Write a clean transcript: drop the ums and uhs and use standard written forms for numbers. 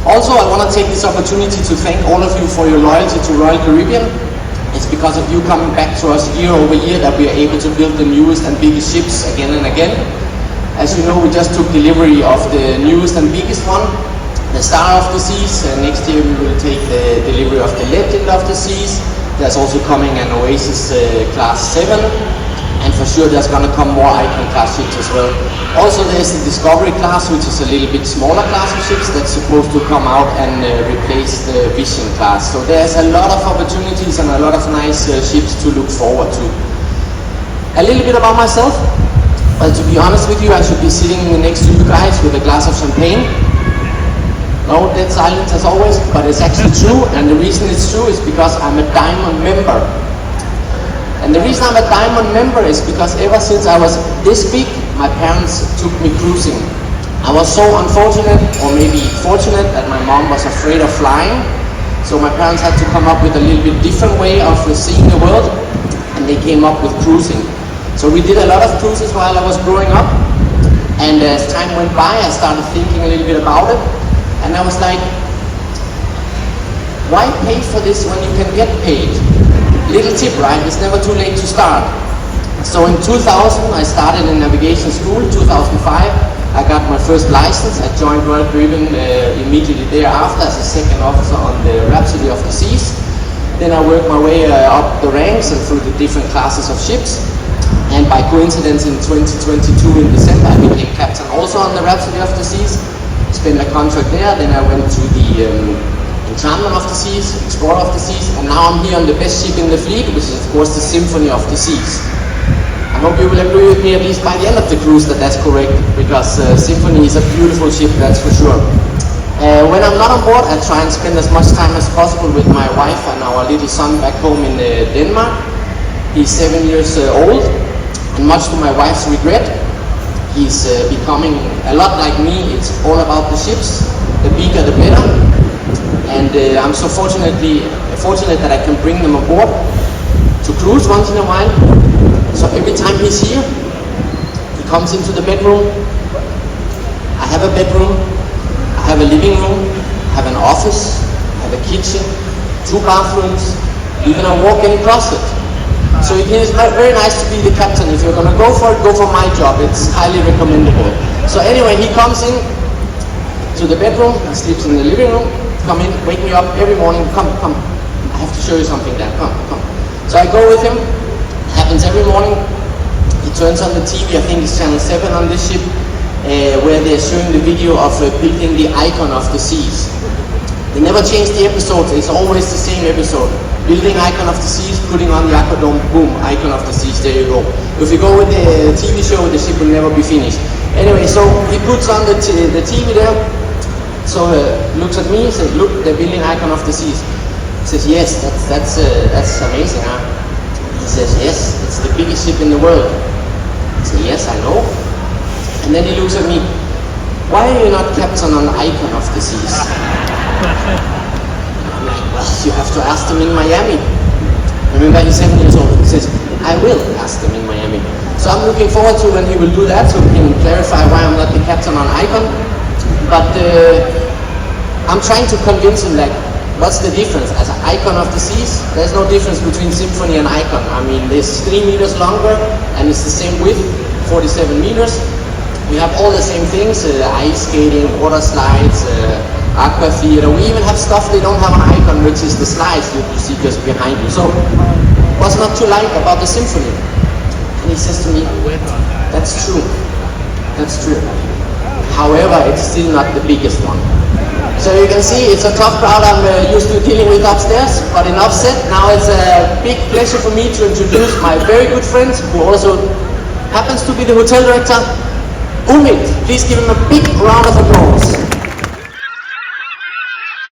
Also, I want to take this opportunity to thank all of you for your loyalty to Royal Caribbean. It's because of you coming back to us year over year that we are able to build the newest and biggest ships again and again. As you know, we just took delivery of the newest and biggest one, the Star of the Seas. Next year we will take the delivery of the Legend of the Seas. There's also coming an Oasis Class 7. And for sure there's going to come more Icon class ships as well. Also there's the Discovery class, which is a little bit smaller class of ships that's supposed to come out and replace the Vision class. So there's a lot of opportunities and a lot of nice ships to look forward to. A little bit about myself. Well, to be honest with you, I should be sitting next to you guys with a glass of champagne. No dead silence as always, but it's actually true, and the reason it's true is because I'm a Diamond member. And the reason I'm a Diamond member is because ever since I was this big, my parents took me cruising. I was so unfortunate, or maybe fortunate, that my mom was afraid of flying. So my parents had to come up with a little bit different way of seeing the world, and they came up with cruising. So we did a lot of cruises while I was growing up, and as time went by, I started thinking a little bit about it, and I was like, why pay for this when you can get paid? Little tip, right? It's never too late to start. So in 2000, I started in navigation school. 2005, I got my first license. I joined Royal Caribbean immediately thereafter as a second officer on the Rhapsody of the Seas. Then I worked my way up the ranks and through the different classes of ships. And by coincidence in 2022 in December, I became captain also on the Rhapsody of the Seas. Spent a contract there. Then I went to the Enchantment of the Seas, Explorer of the Seas, and now I'm here on the best ship in the fleet, which is of course the Symphony of the Seas. I hope you will agree with me at least by the end of the cruise that that's correct, because Symphony is a beautiful ship, that's for sure. When I'm not on board, I try and spend as much time as possible with my wife and our little son back home in Denmark. He's 7 years old, and much to my wife's regret, he's becoming a lot like me. It's all about the ships, the bigger the better. And I'm so fortunate that I can bring them aboard to cruise once in a while. So every time he's here, he comes into the bedroom. I have a bedroom, I have a living room, I have an office, I have a kitchen, 2 bathrooms, even a walk-in closet. So it is very nice to be the captain. If you're going to go for it, go for my job. It's highly recommendable. So anyway, he comes in to the bedroom, he sleeps in the living room. Come in, wake me up every morning, come, I have to show you something, Dad, come. So I go with him, it happens every morning. He turns on the TV, I think it's channel 7 on this ship, where they're showing the video of building the Icon of the Seas. They never change the episodes, it's always the same episode. Building Icon of the Seas, putting on the Aquadome, boom, Icon of the Seas, there you go. If you go with the TV show, the ship will never be finished. Anyway, so he puts on the TV there. So looks at me and says, look, they're building Icon of the Seas. He says, yes, that's amazing, huh? He says, yes, it's the biggest ship in the world. I say, yes, I know. And then he looks at me, why are you not captain on Icon of the Seas? I'm like, well, you have to ask them in Miami. Remember, he's 7 years old. He says, I will ask them in Miami. So I'm looking forward to when he will do that, so we can clarify why I'm not the captain on Icon. But I'm trying to convince him, like, what's the difference? As an Icon of the Seas, there's no difference between Symphony and Icon. I mean, it's 3 meters longer, and it's the same width, 47 meters. We have all the same things, ice skating, water slides, aqua theater. We even have stuff they don't have on Icon, which is the slides you see just behind you. So, what's not to like about the Symphony? And he says to me, that's true. That's true. However, it's still not the biggest one. So you can see it's a tough crowd I'm used to dealing with upstairs, but enough said. Now it's a big pleasure for me to introduce my very good friend, who also happens to be the hotel director, Umit. Please give him a big round of applause.